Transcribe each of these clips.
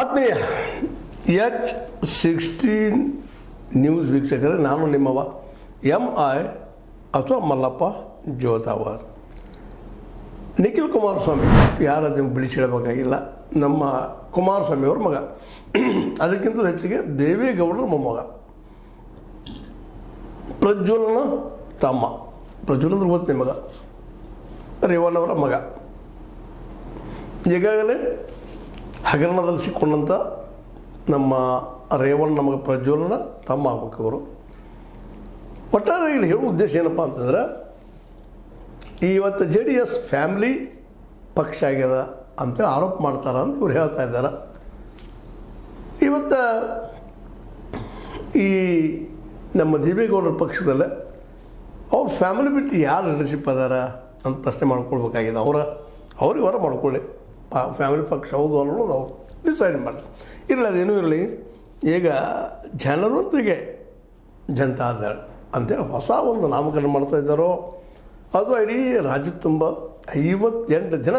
ಆತ್ಮೀಯ H16 news ವೀಕ್ಷಕರೇ, ನಾನು ನಿಮ್ಮವ MI ಅಥವಾ ಮಲ್ಲಪ್ಪ ಜೋತಾವರ್. ನಿಖಿಲ್ ಕುಮಾರಸ್ವಾಮಿ ಯಾರದನ್ನು ಬಿಡಿಸಿಡಬೇಕಾಗಿಲ್ಲ, ನಮ್ಮ ಕುಮಾರಸ್ವಾಮಿಯವ್ರ ಮಗ. ಅದಕ್ಕಿಂತಲೂ ಹೆಚ್ಚಿಗೆ ದೇವೇಗೌಡರ ಮೊಮ್ಮಗ, ಪ್ರಜ್ವಲನ ತಮ್ಮ. ಪ್ರಜ್ವಲ್ ಅಂದ್ರೆ ಗೊತ್ತು ನಿಮಗ, ರೇವಣ್ಣವರ ಮಗ. ಈಗಾಗಲೇ ಹಗರಣದಲ್ಲಿ ಸಿಕ್ಕೊಂಡಂಥ ನಮ್ಮ ರೇವಣ್ಣ ಮಗ ಪ್ರಜ್ವಲನ ತಮ್ಮ ಆಗ್ಬೇಕು ಇವರು. ಒಟ್ಟಾರೆ ಇಲ್ಲಿ ಹೇಳೋ ಉದ್ದೇಶ ಏನಪ್ಪ ಅಂತಂದ್ರೆ, ಇವತ್ತು JDS ಫ್ಯಾಮಿಲಿ ಪಕ್ಷ ಆಗ್ಯದ ಅಂತೇಳಿ ಆರೋಪ ಮಾಡ್ತಾರೆ ಅಂತ ಇವ್ರು ಹೇಳ್ತಾ ಇದ್ದಾರೆ. ಇವತ್ತು ಈ ನಮ್ಮ ದೇವೇಗೌಡರ ಪಕ್ಷದಲ್ಲೇ ಅವ್ರ ಫ್ಯಾಮಿಲಿ ಬಿಟ್ಟು ಯಾರು ಲೀಡರ್ಶಿಪ್ ಅದಾರ ಅಂತ ಪ್ರಶ್ನೆ ಮಾಡ್ಕೊಳ್ಬೇಕಾಗಿದೆ. ಅವ್ರಿಗೆ ಹೊರ ಮಾಡ್ಕೊಳ್ಳಿ, ಫ್ಯಾಮಿಲಿ ಪಕ್ಷ ಹೌದು ಅನ್ನೋದು ಅವ್ರು ಡಿಸೈಡ್ ಮಾಡಿ ಇರಲಿ, ಅದೇನೂ ಇರಲಿ. ಈಗ ಜನರೊಂದಿಗೆ ಜನತಾದಳ ಅಂತೇಳಿ ಹೊಸ ಒಂದು ನಾಮಕರಣ ಮಾಡ್ತಾಯಿದ್ದಾರೋ, ಅದು ಇಡೀ ರಾಜ್ಯ ತುಂಬ 58 ದಿನ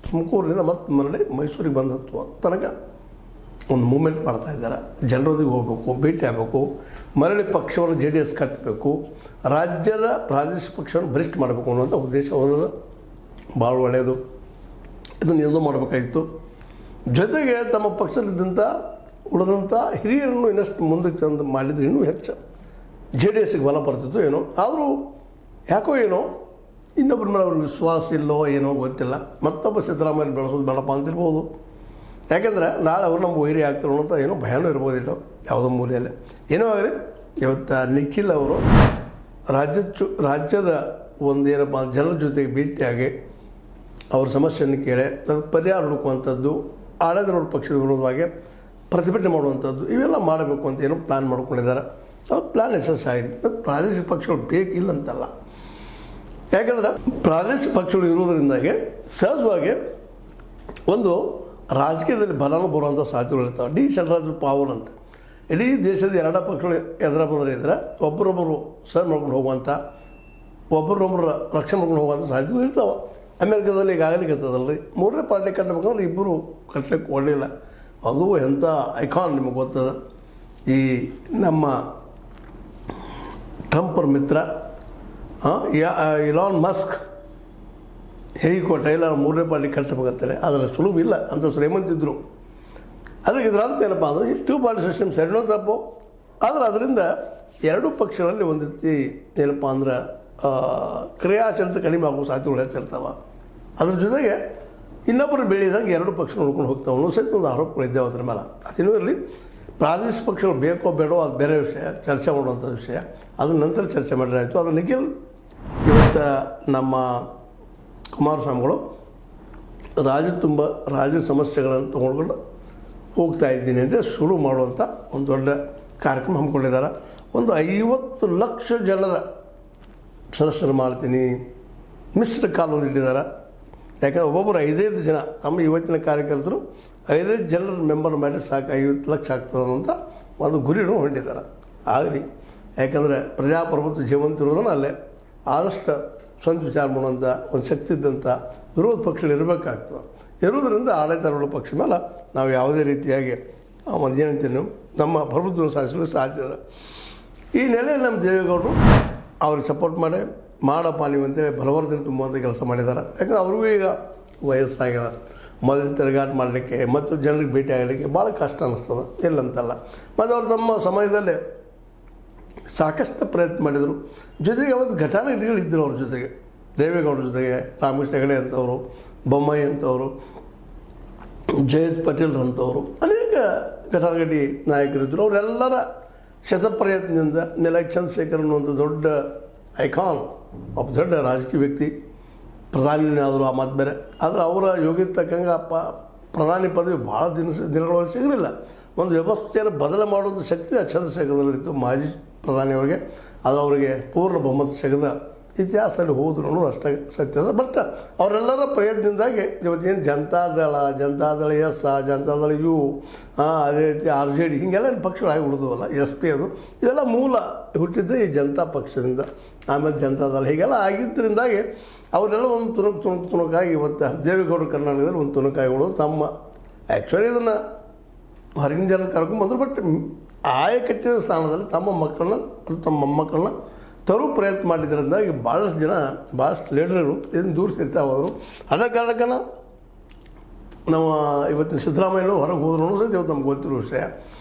ತುಮಕೂರಿನಿಂದ ಮತ್ತು ಮರಳಿ ಮೈಸೂರಿಗೆ ಬಂದು ಹತ್ತುವ ತನಕ ಒಂದು ಮೂಮೆಂಟ್ ಮಾಡ್ತಾಯಿದ್ದಾರೆ. ಜನರೊಂದಿಗೆ ಹೋಗಬೇಕು, ಭೇಟಿ ಆಗಬೇಕು, ಮರಳಿ ಪಕ್ಷವನ್ನು JDS ಕಟ್ಟಬೇಕು, ರಾಜ್ಯದ ಪ್ರಾದೇಶಿಕ ಪಕ್ಷವನ್ನು ಬಲಿಷ್ಠ ಮಾಡಬೇಕು ಅನ್ನೋಂಥ ಉದ್ದೇಶ ಹೋದ. ಭಾಳ ಒಳ್ಳೆಯದು, ಇದನ್ನು ಏನೋ ಮಾಡಬೇಕಾಗಿತ್ತು. ಜೊತೆಗೆ ತಮ್ಮ ಪಕ್ಷದಲ್ಲಿದ್ದಂಥ ಉಳಿದಂಥ ಹಿರಿಯರನ್ನು ಇನ್ನಷ್ಟು ಮುಂದಕ್ಕೆ ತಂದು ಮಾಡಿದರೆ ಇನ್ನೂ ಹೆಚ್ಚು JDSಗೆ ಬಲ ಬರ್ತಿತ್ತು ಏನೋ. ಆದರೂ ಯಾಕೋ ಏನೋ ಇನ್ನೊಬ್ಬರ ಮೇಲೆ ಅವ್ರಿಗೆ ವಿಶ್ವಾಸ ಇಲ್ಲೋ ಏನೋ ಗೊತ್ತಿಲ್ಲ. ಮತ್ತೊಬ್ಬ ಸಿದ್ದರಾಮಯ್ಯ ಬೆಳೆಸೋದು ಬೇಡಪ್ಪ ಅಂತಿರ್ಬೋದು. ಯಾಕೆಂದರೆ ನಾಳೆ ಅವರು ನಮ್ಗೆ ವೈರಿ ಆಗ್ತಿರೋ ಅಂತ ಏನೋ ಭಯನೂ ಇರ್ಬೋದಿಲ್ಲ ಯಾವುದೋ ಮೂಲೆಯಲ್ಲಿ. ಏನೋ ಆಗಲಿ, ಇವತ್ತು ನಿಖಿಲ್ ಅವರು ರಾಜ್ಯದ ಒಂದೇನಪ್ಪ ಜನರ ಜೊತೆಗೆ ಭೇಟಿಯಾಗಿ ಅವ್ರ ಸಮಸ್ಯೆಯನ್ನು ಕೇಳಿ ಅದಕ್ಕೆ ಪರಿಹಾರ ಹುಡುಕುವಂಥದ್ದು, ಆಡಳಿತಾರೂಢ ಪಕ್ಷದ ವಿರೋಧವಾಗಿ ಪ್ರತಿಭಟನೆ ಮಾಡುವಂಥದ್ದು, ಇವೆಲ್ಲ ಮಾಡಬೇಕು ಅಂತ ಏನೋ ಪ್ಲ್ಯಾನ್ ಮಾಡ್ಕೊಂಡಿದ್ದಾರೆ. ಅವ್ರ ಪ್ಲ್ಯಾನ್ ಯಶಸ್ಸಾಗಿದೆ. ಮತ್ತು ಪ್ರಾದೇಶಿಕ ಪಕ್ಷಗಳು ಬೇಕಿಲ್ಲ ಅಂತಲ್ಲ, ಯಾಕಂದ್ರೆ ಪ್ರಾದೇಶಿಕ ಪಕ್ಷಗಳು ಇರೋದರಿಂದಾಗಿ ಸಹಜವಾಗಿ ಒಂದು ರಾಜಕೀಯದಲ್ಲಿ ಬಲನೂ ಬರುವಂಥ ಸಾಧ್ಯತೆಗಳಿರ್ತಾವೆ. ಡಿಸೆಂಟ್ರಲೈಸ್ಡ್ ಪವರ್ ಅಂತ ಇಡೀ ದೇಶದ ಎರಡು ಪಕ್ಷಗಳು ಎದುರ ಬದಲು ಇದ್ದರೆ ಒಬ್ಬರೊಬ್ಬರು ಸರ್ ಮಾಡ್ಕೊಂಡು ಹೋಗುವಂಥ, ಒಬ್ಬರೊಬ್ಬರು ರಕ್ಷಣೆ ಮಾಡ್ಕೊಂಡು ಹೋಗುವಂಥ ಸಾಧ್ಯತೆಗಳು ಇರ್ತಾವೆ. ಅಮೇರಿಕಾದಲ್ಲಿ ಈಗಾಗಲೇ ಇರ್ತದಲ್ರಿ, ಮೂರನೇ ಪಾರ್ಟಿ ಕಟ್ಟಬೇಕಂದ್ರೆ ಇಬ್ಬರು ಕಟ್ಟಲಿಕ್ಕೆ ಒಳ್ಳಿಲ್ಲ. ಅದು ಎಂಥ ಐಕಾನ್ ನಿಮಗೆ ಗೊತ್ತದ. ಈ ನಮ್ಮ ಟ್ರಂಪರ್ ಮಿತ್ರ ಇಲಾನ್ ಮಸ್ಕ್ ಹೇಳಿಕೊಟ್ಟ ಇಲ್ಲ ಮೂರನೇ ಪಾರ್ಟಿ ಕಟ್ಟಬೇಕಂತಾರೆ. ಅದರ ಸುಲಭ ಇಲ್ಲ ಅಂತ ಶ್ರೀಮಂತಿದ್ರು. ಅದಕ್ಕೆ ಇದರ ಅರ್ಥ ಏನಪ್ಪ ಅಂದರೆ, ಈ 2 ಪಾರ್ಟಿ ಸಿಸ್ಟಮ್ ಸರಿನೋ ತಪ್ಪು. ಆದರೆ ಅದರಿಂದ ಎರಡೂ ಪಕ್ಷಗಳಲ್ಲಿ ಒಂದು ರೀತಿ ಏನಪ್ಪ ಅಂದ್ರೆ ಕ್ರಿಯಾಶೀಲತೆ ಕಡಿಮೆ ಆಗುವ ಸಾಧ್ಯತೆಗಳು ಹೆಚ್ಚಿರ್ತಾವೆ. ಅದ್ರ ಜೊತೆಗೆ ಇನ್ನೊಬ್ಬರು ಬೆಳೆದಂಗೆ ಎರಡು ಪಕ್ಷ ನೋಡ್ಕೊಂಡು ಹೋಗ್ತಾವೆ ಅನ್ನೋ ಸಹಿತ ಒಂದು ಆರೋಪಗಳಿದ್ದಾವೆ ಅದ್ರ ಮೇಲೆ. ಅದೇನೂ ಇರಲಿ, ಪ್ರಾದೇಶಿಕ ಪಕ್ಷಗಳು ಬೇಕೋ ಬೇಡೋ ಅದು ಬೇರೆ ವಿಷಯ, ಚರ್ಚೆ ಮಾಡುವಂಥ ವಿಷಯ. ಅದರ ನಂತರ ಚರ್ಚೆ ಮಾಡಿದ್ರೆ ಆಯಿತು. ಅದು ನಿಖಿಲ್ ಇವತ್ತು ನಮ್ಮ ಕುಮಾರಸ್ವಾಮಿಗಳು ರಾಜ್ಯ ಸಮಸ್ಯೆಗಳನ್ನು ತೊಗೊಂಡ್ಕೊಂಡು ಹೋಗ್ತಾ ಇದ್ದೀನಿ ಅಂತ ಶುರು ಮಾಡುವಂಥ ಒಂದು ದೊಡ್ಡ ಕಾರ್ಯಕ್ರಮ ಹಮ್ಮಿಕೊಂಡಿದ್ದಾರೆ. ಒಂದು 50 ಲಕ್ಷ ಜನರ ಸದಸ್ಯರು ಮಾಡ್ತೀನಿ ಮಿಶ್ರ ಕಾಲೊಂದು ಇಟ್ಟಿದ್ದಾರೆ. ಯಾಕಂದರೆ ಒಬ್ಬೊಬ್ಬರು 5 ಜನ ತಮ್ಮ ಇವತ್ತಿನ ಕಾರ್ಯಕರ್ತರು 5 ಜನರ ಮೆಂಬರ್ ಮಾಡಿ ಸಾಕು 50 ಲಕ್ಷ ಆಗ್ತದೆ ಅಂತ ಒಂದು ಗುರಿನೂ ಹೊಂದಿದ್ದಾರೆ. ಆಗಲಿ, ಯಾಕಂದರೆ ಪ್ರಜಾಪ್ರಭುತ್ವ ಜೀವಂತ ಇರೋದನ್ನು ಅಲ್ಲೇ ಆದಷ್ಟು ಸ್ವಂತ ವಿಚಾರ ಮಾಡುವಂಥ ಒಂದು ಶಕ್ತಿ ಇದ್ದಂಥ ವಿರೋಧ ಪಕ್ಷಗಳು ಇರಬೇಕಾಗ್ತದೆ. ಇರೋದರಿಂದ ಆಡಳಿತಾರೂಢ ಪಕ್ಷ ಮೇಲೆ ನಾವು ಯಾವುದೇ ರೀತಿಯಾಗಿ ಒಂದು ಏನಂತೀವಿ ನಮ್ಮ ಪ್ರಭುತ್ವವನ್ನು ಸಾಧಿಸಲು ಸಾಧ್ಯ ಇದೆ. ಈ ನೆಲೆಯಲ್ಲಿ ನಮ್ಮ ದೇವೇಗೌಡರು ಅವ್ರಿಗೆ ಸಪೋರ್ಟ್ ಮಾಡಪ್ಪ ನೀವು ಅಂತೇಳಿ ಬಲವರ್ಧನೆ ತುಂಬುವಂಥ ಕೆಲಸ ಮಾಡಿದ್ದಾರೆ. ಯಾಕಂದರೆ ಅವ್ರಿಗೂ ಈಗ ವಯಸ್ಸಾಗಿದೆ, ಮೊದಲು ತಿರುಗಾಟ ಮಾಡಲಿಕ್ಕೆ ಮತ್ತು ಜನರಿಗೆ ಭೇಟಿ ಆಗಲಿಕ್ಕೆ ಭಾಳ ಕಷ್ಟ ಅನ್ನಿಸ್ತದೆ, ಇಲ್ಲಂತಲ್ಲ. ಮತ್ತು ಅವ್ರು ತಮ್ಮ ಸಮಯದಲ್ಲೇ ಸಾಕಷ್ಟು ಪ್ರಯತ್ನ ಮಾಡಿದರು. ಜೊತೆಗೆ ಅವತ್ತು ಘಟಾನುಘಟಿಗಳಿದ್ದರು ಅವ್ರ ಜೊತೆಗೆ, ದೇವೇಗೌಡರ ಜೊತೆಗೆ ರಾಮಕೃಷ್ಣ ಹೆಗಡೆ ಅಂತವರು, ಬೊಮ್ಮಾಯಿ ಅಂತವರು, ಜಯಂತ್ ಪಟೇಲ್ ಅಂತವರು, ಅನೇಕ ಘಟಾನುಘಟಿ ನಾಯಕರಿದ್ದರು. ಅವರೆಲ್ಲರ ಶತಪ್ರಯತ್ನದಿಂದ ನಿಲಯ ಚಂದ್ರಶೇಖರ್ ಅನ್ನುವಂಥ ದೊಡ್ಡ ಐಕಾನ್, ಒಬ್ಬ ದೊಡ್ಡ ರಾಜಕೀಯ ವ್ಯಕ್ತಿ, ಪ್ರಧಾನಿ ಆದರು ಆ ಮಾತು ಬೇರೆ. ಆದರೆ ಅವರ ಯೋಗ್ಯತೆ ತಕ್ಕಂಗೆ ಪ್ರಧಾನಿ ಪದವಿ ಭಾಳ ದಿನಗಳವರೆಗೆ ಸಿಗಲಿಲ್ಲ. ಒಂದು ವ್ಯವಸ್ಥೆಯನ್ನು ಬದಲು ಮಾಡುವಂಥ ಶಕ್ತಿ ಆ ಚಂದ್ರಶೇಖರದಲ್ಲಿತ್ತು, ಮಾಜಿ ಪ್ರಧಾನಿಯವರಿಗೆ. ಅದು ಅವರಿಗೆ ಪೂರ್ಣ ಬಹುಮತ ಸಿಗದ ಇತಿಹಾಸದಲ್ಲಿ ಹೋದ್ರು ಅನ್ನೋದು ಅಷ್ಟೇ ಸತ್ಯದ. ಬಟ್ ಅವರೆಲ್ಲರ ಪ್ರಯತ್ನದಿಂದಾಗಿ ಇವತ್ತೇನು ಜನತಾದಳ ಎಸ್, ಜನತಾದಳ ಯು, ಅದೇ ರೀತಿ RJD ಹೀಗೆಲ್ಲ ಪಕ್ಷಗಳಾಗಿ ಉಳಿದವಲ್ಲ, SP ಅದು ಇದೆಲ್ಲ ಮೂಲ ಹುಟ್ಟಿದ್ದೆ ಈ ಜನತಾ ಪಕ್ಷದಿಂದ. ಆಮೇಲೆ ಜನತಾದಳ ಹೀಗೆಲ್ಲ ಆಗಿದ್ದರಿಂದಾಗಿ ಅವರೆಲ್ಲ ಒಂದು ತುಣುಕಾಗಿ ಇವತ್ತು ದೇವೇಗೌಡರು ಕರ್ನಾಟಕದಲ್ಲಿ ಒಂದು ತುಣುಕಾಗಿ ಉಳಿದು ತಮ್ಮ ಆ್ಯಕ್ಚುಲಿ ಇದನ್ನು ಹೊರಗಿನ ಜನ ಕರ್ಕೊಂಡ್ಬಂದರು. ಬಟ್ ಆಯಕಟ್ಟಿನ ಸ್ಥಾನದಲ್ಲಿ ತಮ್ಮ ಮಕ್ಕಳನ್ನ ತಮ್ಮ ಮೊಮ್ಮಕ್ಕಳನ್ನ ತರೋ ಪ್ರಯತ್ನ ಮಾಡಿದ್ರಿಂದ ಈಗ ಭಾಳಷ್ಟು ಜನ ಭಾಳಷ್ಟು ಲೀಡರ್ಗಳು ಇದನ್ನು ದೂರಿಸಿರ್ತಾ ಹೋದರು. ಅದ ಕಾರಣಕ್ಕನ ನಾವು ಇವತ್ತಿನ ಸಿದ್ದರಾಮಯ್ಯನವರು ಹೊರಗೆ ಹೋದ್ರು ಸಹಿತ ಇವತ್ತು ನಮ್ಗೆ ಗೊತ್ತಿರೋ ವಿಷಯ.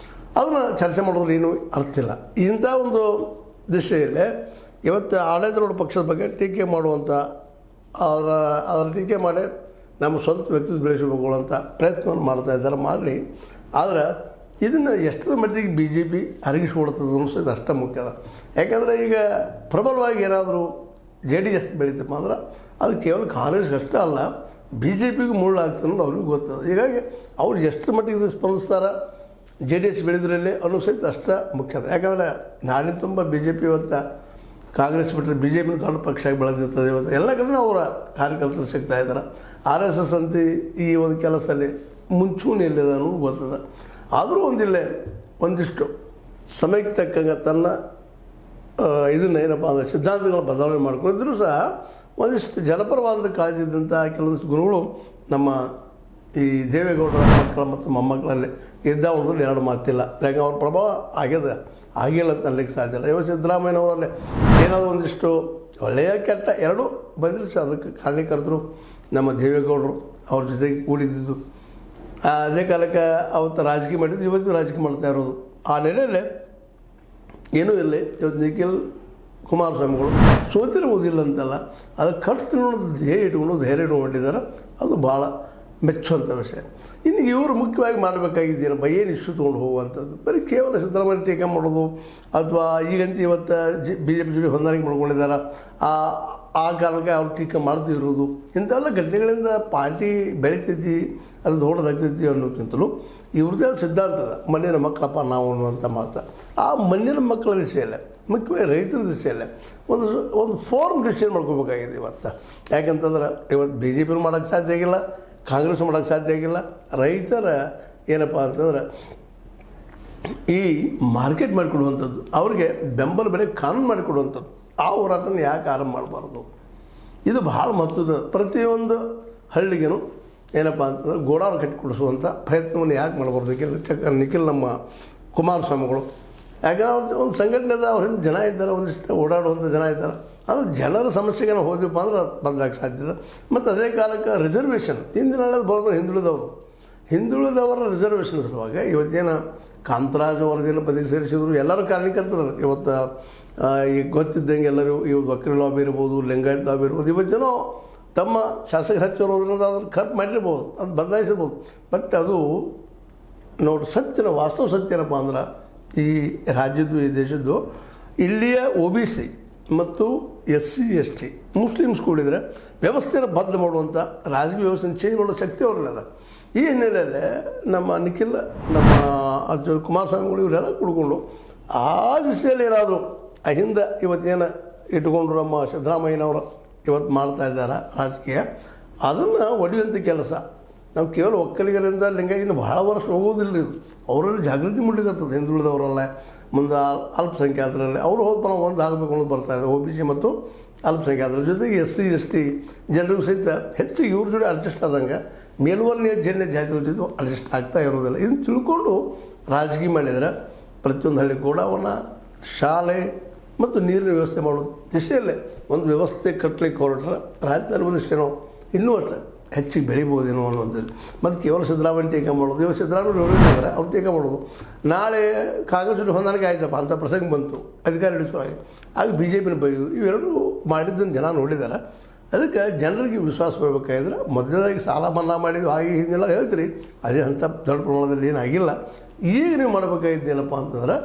ಅದನ್ನು ಚರ್ಚೆ ಮಾಡೋದ್ರೆ ಏನೂ ಅರ್ಥ ಇಲ್ಲ. ಇಂಥ ಒಂದು ದಿಶೆಯಲ್ಲೇ ಇವತ್ತು ಆಡಳಿತಾರೂಢ ಪಕ್ಷದ ಬಗ್ಗೆ ಟೀಕೆ ಮಾಡುವಂಥ ಅದರ ಟೀಕೆ ಮಾಡಿ ನಮ್ಮ ಸ್ವಂತ ವ್ಯಕ್ತಿತ್ವ ಬೆಳೆಸಬೇಕು ಅಂತ ಪ್ರಯತ್ನವನ್ನು ಮಾಡ್ತಾಯಿದ್ದಾರೆ. ಮಾಡಲಿ, ಆದರೆ ಇದನ್ನು ಎಷ್ಟರ ಮಟ್ಟಿಗೆ ಬಿ ಜೆ ಪಿ ಅರಗಿಸ್ಕೊಡ್ತದೆ ಅನ್ನಿಸೋದು ಅಷ್ಟೇ ಮುಖ್ಯ ಅದ. ಯಾಕಂದರೆ ಈಗ ಪ್ರಬಲವಾಗಿ ಏನಾದರೂ ಜೆ ಡಿ ಎಸ್ ಬೆಳೀತಪ್ಪ ಅಂದ್ರೆ ಅದು ಕೇವಲ ಕಾಂಗ್ರೆಸ್ಗೆ ಅಷ್ಟೇ ಅಲ್ಲ, ಬಿ ಜೆ ಪಿಗೂ ಮುಳ್ಳಾಗ್ತದೆ ಅನ್ನೋದು ಅವ್ರಿಗೂ ಗೊತ್ತದ. ಹೀಗಾಗಿ ಅವ್ರು ಎಷ್ಟು ಮಟ್ಟಿಗೆ ಸ್ಪಂದಿಸ್ತಾರೆ ಜೆ ಡಿ ಎಸ್ ಬೆಳೆದ್ರಲ್ಲಿ ಅನ್ನೋ ಸಹಿತ ಅಷ್ಟೇ ಮುಖ್ಯ ಅದ. ಯಾಕಂದರೆ ನಾಡಿನ ತುಂಬ ಬಿ ಜೆ ಪಿ ಇವತ್ತು ಕಾಂಗ್ರೆಸ್ ಬಿಟ್ಟರೆ ಬಿ ಜೆ ಪಿನ ದೊಡ್ಡ ಪಕ್ಷ ಆಗಿ ಬೆಳೆದಿರ್ತದೆ. ಇವತ್ತು ಎಲ್ಲ ಕಡೆ ಅವರ ಕಾರ್ಯಕರ್ತರು ಸಿಗ್ತಾ ಇದ್ದಾರೆ. ಆರ್ ಎಸ್ ಎಸ್ ಅಂತ ಈ ಒಂದು ಕೆಲಸದಲ್ಲಿ ಮುಂಚೂಣಿಯಲ್ಲಿದೆ ಅನ್ನೋದು ಗೊತ್ತದ. ಆದರೂ ಒಂದಿಷ್ಟು ಸಮಯಕ್ಕೆ ತಕ್ಕಂಗೆ ತನ್ನ ಇದನ್ನು ಏನಪ್ಪ ಅಂದರೆ ಸಿದ್ಧಾಂತಗಳ ಬದಲಾವಣೆ ಮಾಡ್ಕೊಂಡಿದ್ರು ಸಹ ಒಂದಿಷ್ಟು ಜನಪರವಾದ ಕಾಳಜಿ ಇದ್ದಂಥ ಕೆಲವೊಂದಿಷ್ಟು ಗುಣಗಳು ನಮ್ಮ ಈ ದೇವೇಗೌಡರ ಮಕ್ಕಳ ಮತ್ತು ಮೊಮ್ಮಕ್ಕಳಲ್ಲಿ ಇದ್ದಾವಲ್ಲಿ ಎರಡು ಮಾತಿಲ್ಲ. ಯಾಕೆ ಅವ್ರ ಪ್ರಭಾವ ಆಗಿಲ್ಲ ಅಂತ ಅನ್ಲಿಕ್ಕೆ ಸಾಧ್ಯ ಇಲ್ಲ. ಇವತ್ತು ಸಿದ್ದರಾಮಯ್ಯನವರಲ್ಲಿ ಏನಾದರೂ ಒಂದಿಷ್ಟು ಒಳ್ಳೆಯ ಕೆಟ್ಟ ಎರಡೂ ಬಂದಿಲ್ಲ ಸಹ ಅದಕ್ಕೆ ಕಾರಣೀಕರ್ತರು ನಮ್ಮ ದೇವೇಗೌಡರು ಅವ್ರ ಜೊತೆಗೆ ಕೂಡಿದ್ದು. ಅದೇ ಕಾಲಕ್ಕೆ ಅವತ್ತು ರಾಜಕೀಯ ಮಾಡಿದ್ದು, ಇವತ್ತು ರಾಜಕೀಯ ಮಾಡ್ತಾ ಇರೋದು. ಆ ನೆಲೆಯಲ್ಲೇ ಏನೂ ಇಲ್ಲ. ಇವತ್ತು ನಿಖಿಲ್ ಕುಮಾರಸ್ವಾಮಿಗಳು ಸೋತಿರುವುದಿಲ್ಲ ಅಂತಲ್ಲ, ಅದಕ್ಕೆ ಕಟ್ಟು ತಿನ್ನೋದು ಧ್ಯೇಯ ಇಟ್ಕೊಂಡಿದ್ದಾರೆ. ಅದು ಭಾಳ ಮೆಚ್ಚುವಂಥ ವಿಷಯ. ಇನ್ನು ಇವರು ಮುಖ್ಯವಾಗಿ ಮಾಡಬೇಕಾಗಿದ್ದೇನಪ್ಪ, ಏನು ಇಶ್ಯೂ ತೊಗೊಂಡು ಹೋಗುವಂಥದ್ದು. ಬರೀ ಕೇವಲ ಸಿದ್ದರಾಮಯ್ಯ ಟೀಕೆ ಮಾಡೋದು ಅಥವಾ ಈಗಂತೂ ಇವತ್ತು ಬಿ ಜೆ ಪಿ ಜೊತೆ ಹೊಂದಾಣಿಕೆ ಮಾಡ್ಕೊಂಡಿದ್ದಾರೆ, ಆ ಕಾರಣಕ್ಕೆ ಅವ್ರು ಟೀಕೆ ಮಾಡ್ತಿರೋದು, ಇಂಥೆಲ್ಲ ಘಟನೆಗಳಿಂದ ಪಾರ್ಟಿ ಬೆಳಿತೈತಿ, ಅದು ದೊಡ್ಡದಾಗ್ತೈತಿ ಅನ್ನೋಕ್ಕಿಂತಲೂ ಇವ್ರದ್ದೇ ಸಿದ್ಧಾಂತದ ಮಣ್ಣಿನ ಮಕ್ಕಳಪ್ಪ ನಾವು ಅನ್ನುವಂಥ ಮಾತು. ಆ ಮಣ್ಣಿನ ಮಕ್ಕಳ ದಿಶೆಯಲ್ಲೇ ಮುಖ್ಯವಾಗಿ ರೈತರ ದಿಶೆಯಲ್ಲೇ ಒಂದು ಫೋರ್ಮ್ ಡಿಸಿಷನ್ ಮಾಡ್ಕೋಬೇಕಾಗಿದೆ ಇವತ್ತು. ಯಾಕಂತಂದ್ರೆ ಇವತ್ತು ಬಿ ಜೆ ಪಿನೂ ಮಾಡೋಕ್ಕೆ ಸಾಧ್ಯ ಆಗಿಲ್ಲ, ಕಾಂಗ್ರೆಸ್ ಮಾಡೋಕ್ಕೆ ಸಾಧ್ಯ ಆಗಿಲ್ಲ. ರೈತರ ಏನಪ್ಪ ಅಂತಂದ್ರೆ ಈ ಮಾರ್ಕೆಟ್ ಮಾಡಿಕೊಡುವಂಥದ್ದು, ಅವ್ರಿಗೆ ಬೆಂಬಲ ಬೆಲೆ ಕಾನೂನು ಮಾಡಿಕೊಡುವಂಥದ್ದು, ಆ ಹೋರಾಟನ ಯಾಕೆ ಆರಂಭ ಮಾಡಬಾರ್ದು? ಇದು ಭಾಳ ಮಹತ್ವದ. ಪ್ರತಿಯೊಂದು ಹಳ್ಳಿಗೂ ಏನಪ್ಪ ಅಂತಂದ್ರೆ ಗೋಡಾನು ಕಟ್ಟಿಕೊಡಿಸುವಂಥ ಪ್ರಯತ್ನವನ್ನು ಯಾಕೆ ಮಾಡಬಾರ್ದು? ನಿಖಿಲ್ ನಮ್ಮ ಕುಮಾರಸ್ವಾಮಿಗಳು ಯಾಕಂದ್ರೆ ಒಂದು ಸಂಘಟನೆದ ಅವ್ರ ಹಿಂದೆ ಜನ ಇದ್ದಾರೆ, ಒಂದಿಷ್ಟು ಓಡಾಡುವಂಥ ಜನ ಇದ್ದಾರೆ. ಅದು ಜನರ ಸಮಸ್ಯೆಗೆ ನಾವು ಹೋದ್ವಿಪ್ಪ ಅಂದ್ರೆ ಅದು ಬದಲಾಗಕ್ಕೆ ಸಾಧ್ಯತೆ. ಮತ್ತು ಅದೇ ಕಾಲಕ್ಕೆ ರಿಸರ್ವೇಷನ್ ಹಿಂದಿನ ಹೇಳೋದು ಬರೋದು ಹಿಂದುಳಿದವರ ರಿಸರ್ವೇಷನ್ ಸಲುವಾಗಿ ಇವತ್ತೇನು ಕಾಂತರಾಜ್ ಅವರದೇನು ಬದಿಗೆ ಸೇರಿಸಿದ್ರು, ಎಲ್ಲರೂ ಕಾರಣೀಕರ್ತರು ಅದಕ್ಕೆ. ಇವತ್ತು ಈಗ ಗೊತ್ತಿದ್ದಂಗೆ ಎಲ್ಲರೂ ಇವತ್ತು ವಕೀಲ ಲಾಬಿ ಇರ್ಬೋದು, ಲಿಂಗಾಯತ್ ಲಾಬಿ ಇರ್ಬೋದು, ಇವತ್ತೇನೋ ತಮ್ಮ ಶಾಸಕರು ಹಚ್ಚಿರೋದ್ರಿಂದ ಅದನ್ನು ಖರ್ಚು ಮಾಡಿರ್ಬೋದು, ಅದು ಬದಲಾಯಿಸಿರ್ಬೋದು. ಬಟ್ ಅದು ನೋಡಿ ವಾಸ್ತವ ಸತ್ಯ ಏನಪ್ಪ ಅಂದ್ರೆ ಈ ರಾಜ್ಯದ್ದು ಈ ದೇಶದ್ದು ಇಲ್ಲಿಯ OBC ಮತ್ತು SC ST ಮುಸ್ಲಿಮ್ಸ್ ಕೂಡಿದರೆ ವ್ಯವಸ್ಥೆಯನ್ನು ಬದಲು ಮಾಡುವಂಥ ರಾಜಕೀಯ ವ್ಯವಸ್ಥೆಯನ್ನು ಚೇಂಜ್ ಮಾಡೋ ಶಕ್ತಿ ಅವ್ರಲ್ಲ. ಈ ಹಿನ್ನೆಲೆಯಲ್ಲೇ ನಮ್ಮ ನಿಖಿಲ್ ನಮ್ಮ ಕುಮಾರಸ್ವಾಮಿಗಳು ಇವರೆಲ್ಲ ಕುಡ್ಕೊಂಡು ಆ ದಿಶೆಯಲ್ಲಿ ಏನಾದರೂ ಹಿಂದೆ ಇವತ್ತೇನು ಇಟ್ಕೊಂಡ್ರು ನಮ್ಮ ಸಿದ್ದರಾಮಯ್ಯನವರು ಇವತ್ತು ಮಾಡ್ತಾಯಿದ್ದಾರೆ ರಾಜಕೀಯ, ಅದನ್ನು ಒಡೆಯುವಂಥ ಕೆಲಸ. ನಾವು ಕೇವಲ ಒಕ್ಕಲಿಗರಿಂದ ಲಿಂಗಾಯತಿನ ಭಾಳ ವರ್ಷ ಹೋಗೋದಿಲ್ಲ. ಇದು ಅವರಲ್ಲಿ ಜಾಗೃತಿ ಮೂಡಲಿಕ್ಕತ್ತದ. ಹಿಂದುಳಿದವರಲ್ಲ, ಮುಂದೆ ಅಲ್ಪಸಂಖ್ಯಾತರಲ್ಲಿ ಅವರು ಹೋದ ಒಂದು ಆಗಬೇಕು ಅನ್ನೋದು ಬರ್ತಾಯಿದೆ. OBC ಮತ್ತು ಅಲ್ಪಸಂಖ್ಯಾತರ ಜೊತೆಗೆ SC ST ಜನರಿಗೂ ಸಹಿತ ಹೆಚ್ಚು ಇವ್ರ ಜೊತೆ ಅಡ್ಜಸ್ಟ್ ಆದಂಗೆ ಮೇಲ್ವರ್ಣೀಯ ಜಾತಿಗಳ ಜೊತೆ ಅಡ್ಜಸ್ಟ್ ಆಗ್ತಾ ಇರೋದಿಲ್ಲ. ಇದನ್ನು ತಿಳ್ಕೊಂಡು ರಾಜಕೀಯ ಮಾಡಿದರೆ ಪ್ರತಿಯೊಂದು ಹಳ್ಳಿ ಗೋಡಾವನ, ಶಾಲೆ ಮತ್ತು ನೀರಿನ ವ್ಯವಸ್ಥೆ ಮಾಡೋ ದಿಶೆಯಲ್ಲೇ ಒಂದು ವ್ಯವಸ್ಥೆ ಕಟ್ಟಲಿಕ್ಕೆ ಹೊರಟ್ರೆ ರಾಜ್ಯದಲ್ಲಿ ಒಂದಿಷ್ಟೇನೋ ಇನ್ನೂ ಅಷ್ಟೇ ಹೆಚ್ಚಿಗೆ ಬೆಳಿಬೋದೇನೋ ಅನ್ನುವಂಥದ್ದು. ಮತ್ತು ಕೇವಲ ಸಿದ್ದರಾಮಯ್ಯ ಟೀಕೆ ಮಾಡೋದು, ಇವಾಗ ಸಿದ್ದರಾಮಯ್ಯ ಹೊರಗಿದ್ದಾರೆ ಅವ್ರು ಟೀಕೆ ಮಾಡೋದು, ನಾಳೆ ಕಾಂಗ್ರೆಸ್ ಜೊತೆ ಹೊಂದಾಣಿಕೆ ಆಯ್ತಪ್ಪ ಅಂತ ಪ್ರಸಂಗ ಬಂತು ಅಧಿಕಾರ ಹಿಡಿಸೋವಾಗಿ, ಆಗ BJPನ ಬೈದು ಇವೆರಡೂ ಮಾಡಿದ್ದನ್ನು ಜನ ನೋಡಿದ್ದಾರೆ. ಅದಕ್ಕೆ ಜನರಿಗೆ ವಿಶ್ವಾಸ ಬರಬೇಕಾಗಿದ್ರೆ ಮೊದಲದಾಗಿ ಸಾಲ ಮನ್ನಾ ಮಾಡಿದ್ವಿ ಹಾಗೆ ಹೀಗೆಲ್ಲ ಹೇಳ್ತೀರಿ, ಅದೇ ಅಂಥ ದೊಡ್ಡ ಪ್ರಮಾಣದಲ್ಲಿ ಏನಾಗಿಲ್ಲ. ಈಗ ನೀವು ಮಾಡಬೇಕಾಗಿದ್ದೇನಪ್ಪ ಅಂತಂದ್ರೆ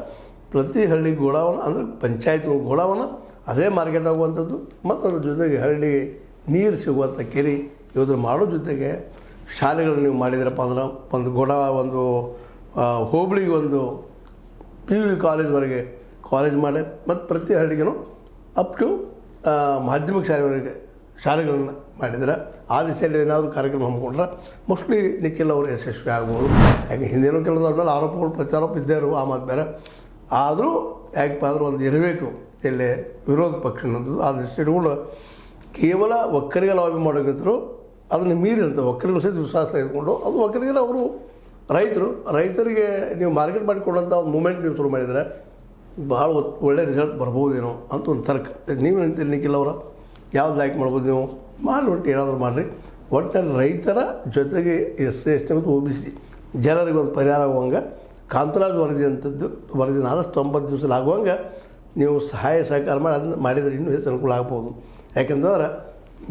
ಪ್ರತಿ ಹಳ್ಳಿ ಗೋಡಾವನ ಅಂದರೆ ಪಂಚಾಯತ್ ಗೋಡಾವನ, ಅದೇ ಮಾರ್ಕೆಟ್ ಆಗುವಂಥದ್ದು, ಮತ್ತು ಅದ್ರ ಜೊತೆಗೆ ಹಳ್ಳಿ ನೀರು ಸಿಗುವಂಥ ಕೆರೆ ಇವ್ರು ಮಾಡೋ ಜೊತೆಗೆ ಶಾಲೆಗಳನ್ನು ನೀವು ಮಾಡಿದ್ರಪ್ಪ ಅಂದ್ರೆ ಒಂದು ಹೋಬಳಿಗೆ ಒಂದು PU ಕಾಲೇಜ್ವರೆಗೆ ಕಾಲೇಜ್ ಮಾಡಿ, ಮತ್ತು ಪ್ರತಿ ಹಳ್ಳಿಗೂ ಅಪ್ ಟು ಮಾಧ್ಯಮಿಕ ಶಾಲೆವರೆಗೆ ಶಾಲೆಗಳನ್ನು ಮಾಡಿದರೆ ಆ ದಿಶೆಯಲ್ಲಿ ಏನಾದರೂ ಕಾರ್ಯಕ್ರಮ ಹಮ್ಮಿಕೊಂಡ್ರೆ ಮೋಸ್ಟ್ಲಿ ನಿಖಿಲ್ ಅವರು ಯಶಸ್ವಿ ಆಗ್ಬೋದು. ಯಾಕೆ ಹಿಂದೇನೋ ಕೆಲವೊಂದು ಮೇಲೆ ಆರೋಪಗಳು ಪ್ರತ್ಯಾರೋಪ ಇದ್ದೇ ಇರುವ ಆ ಮಾತು ಬೇರೆ. ಆದರೂ ಯಾಕಪ್ಪ ಅಂದ್ರೆ ಒಂದು ಇರಬೇಕು ಇಲ್ಲಿ ವಿರೋಧ ಪಕ್ಷ ಅನ್ನೋದು. ಆ ದೃಷ್ಟಿ ಇಟ್ಕೊಂಡು ಕೇವಲ ಒಕ್ಕರಿಗೆ ಲಾಬಿ ಮಾಡೋಕ್ಕಿಂತಲೂ ಅದನ್ನು ಮೀರಿದಂಥ ಒಕ್ಕರಿಗೂ ಸಹಿತ ವಿಶ್ವಾಸ ತೆಗೆದುಕೊಂಡು ಅದು ಒಕ್ಕರಿಗೆ ಅವರು ರೈತರಿಗೆ ನೀವು ಮಾರ್ಕೆಟ್ ಮಾಡಿಕೊಡುವಂಥ ಒಂದು ಮೂಮೆಂಟ್ ನೀವು ಶುರು ಮಾಡಿದರೆ ಭಾಳ ಒಳ್ಳೆ ರಿಸಲ್ಟ್ ಬರ್ಬೋದೇನೋ ಅಂತ ಒಂದು ತರ್ಕ. ನೀವು ನಿಂತಿರ್ಲಿಕ್ಕಿಲ್ಲ ಅವರ ಯಾವ್ದು ಲೈಕ್ ಮಾಡ್ಬೋದು, ನೀವು ಮಾಡಿಬಿಟ್ಟು ಏನಾದರೂ ಮಾಡಿರಿ. ಒಟ್ಟಿನಲ್ಲಿ ರೈತರ ಜೊತೆಗೆ SC ST ಮತ್ತು OBC ಜನರಿಗೆ ಒಂದು ಪರಿಹಾರ ಆಗುವಂಗೆ ಕಾಂತರಾಜ್ ವರದಿ ಅಂಥದ್ದು ವರದಿನ ಆದಷ್ಟು 90 ದಿವಸದಲ್ಲಿ ಆಗುವಂಗೆ ನೀವು ಸಹಾಯ ಸಹಕಾರ ಮಾಡಿ ಅದನ್ನು ಮಾಡಿದರೆ ಇನ್ನೂ ಹೆಚ್ಚು ಅನುಕೂಲ ಆಗ್ಬೋದು. ಯಾಕೆಂತಂದ್ರೆ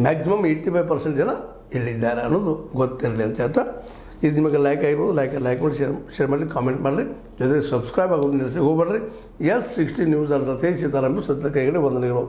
ಮ್ಯಾಕ್ಸಿಮಮ್ 85% ಜನ ಇಲ್ಲಿದ್ದಾರೆ ಅನ್ನೋದು ಗೊತ್ತಿರಲಿ ಅಂತ ಹೇಳ್ತಾ, ಇದು ನಿಮಗೆ ಲೈಕ್ ಆಗಿರ್ಬೋದು. ಲೈಕ್ ಮಾಡಿ ಶೇರ್ ಮಾಡಿ, ಕಾಮೆಂಟ್ ಮಾಡಿರಿ. ಜೊತೆಗೆ ಸಬ್ಸ್ಕ್ರೈಬ್ ಆಗೋದು ನಿಲ್ಲಿಸಿ ಹೋಗ್ಬೇಡ್ರಿ. S60 ನ್ಯೂಸ್ ಅರ್ಧ ಸೀತಾರಾಮ್ ಸತ್ಯ ಕೈಗಡೆ ವಂದನೆಗಳು.